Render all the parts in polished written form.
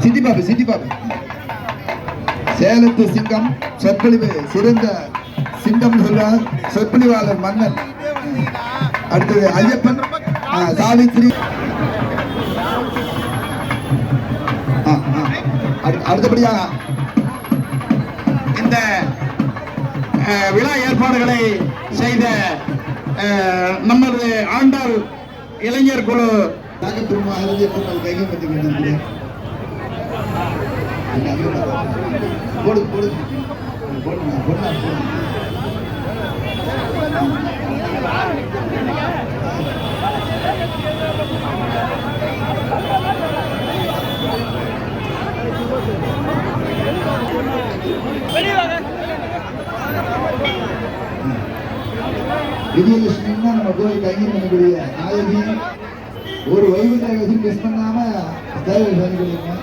City Babu சேலத்து சிங்கம் சொற்பொழிவு சிறந்த சிங்கம் சொல்வார் சொற்பொழிவாளர் மன்னன். அடுத்தது ஐயப்பன் சாவித்ரி. அடுத்தபடியா இந்த விழா ஏற்பாடுகளை செய்த நமது ஆண்டாள் இளைஞர் குழு போடு போடு விஜயலட்சுமின்னா நம்ம கோயில் கையில் பண்ணக்கூடிய நாயகி. ஒரு வைகுண்ட வச்சு மிஸ் பண்ணாம சேவை பண்ணிக்கிறீங்க.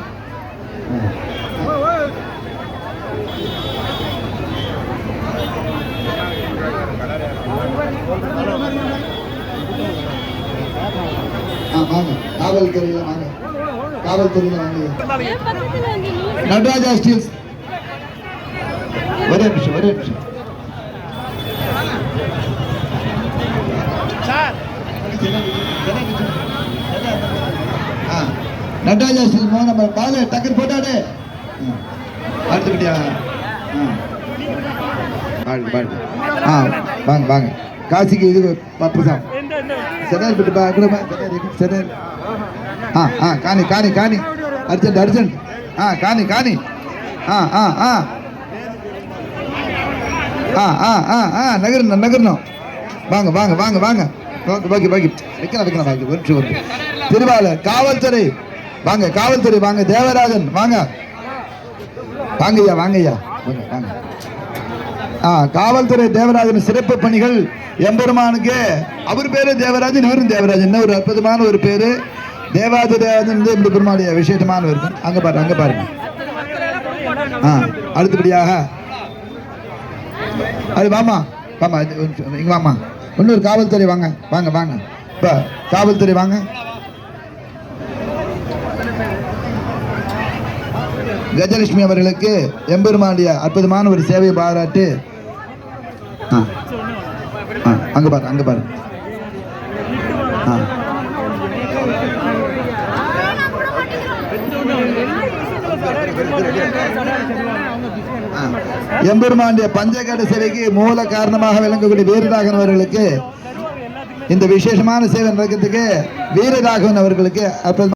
வாங்க காவல்துறையில வாங்க, காவல்துறையில வாங்க. நடராஜா ஸ்டீல்ஸ் ஒரே நிமிஷம் நடராஜா ஸ்டீல்ஸ் நம்ம பாலு டக்குன்னு போட்டாடே. அடுத்துக்கிட்டியா? வாங்க வாங்க. காசிக்கு இது பப்புதான் சென்னையில் விட்டு சென்னையில். காணி காணி காணி அர்ஜென்ட் அர்ஜென்ட். காணி காணி. நகரணும். வாங்க வாங்க வாங்க வாங்க. பாக்கி பாக்கி வைக்கலாம் வைக்கலாம் பாக்கி ஒன்று ஒன்று. திருவாளர் காவல்துறை வாங்க, காவல்துறை வாங்க. தேவராஜன் வாங்க வாங்கய்யா வாங்கய்யா வாங்க. காவல்துறை தேவராஜன் சிறப்பு பணிகள் எம்பெருமானுக்கு. அவர் பேரு தேவராஜன், இவரும் தேவராஜன். என்ன ஒரு அற்புதமான ஒரு பேரு. தேவாதி தேவராஜன் இந்த பெருமாளுடைய விசேஷமான இருக்கும். அங்க பாருங்க அங்க பாருங்க. அடுத்தபடியாக அது வாமா வாமா இங்க வாமா. இன்னொரு காவல்துறை வாங்க வாங்க வாங்க. இப்ப காவல்துறை வாங்க. கஜலட்சுமி அவர்களுக்கு எம்பெருமானுடைய அற்புதமான ஒரு சேவையை பாராட்டு. அங்க பாரு அங்க பாரு. எம்பெருமானுடைய பஞ்சகட சேவைக்கு மூல காரணமாக விளங்கக்கூடிய வீரராகவன் அவர்களுக்கு இந்த விசேஷமான சேவை நடக்கிறதுக்கு வீரராகவன் அவர்களுக்கு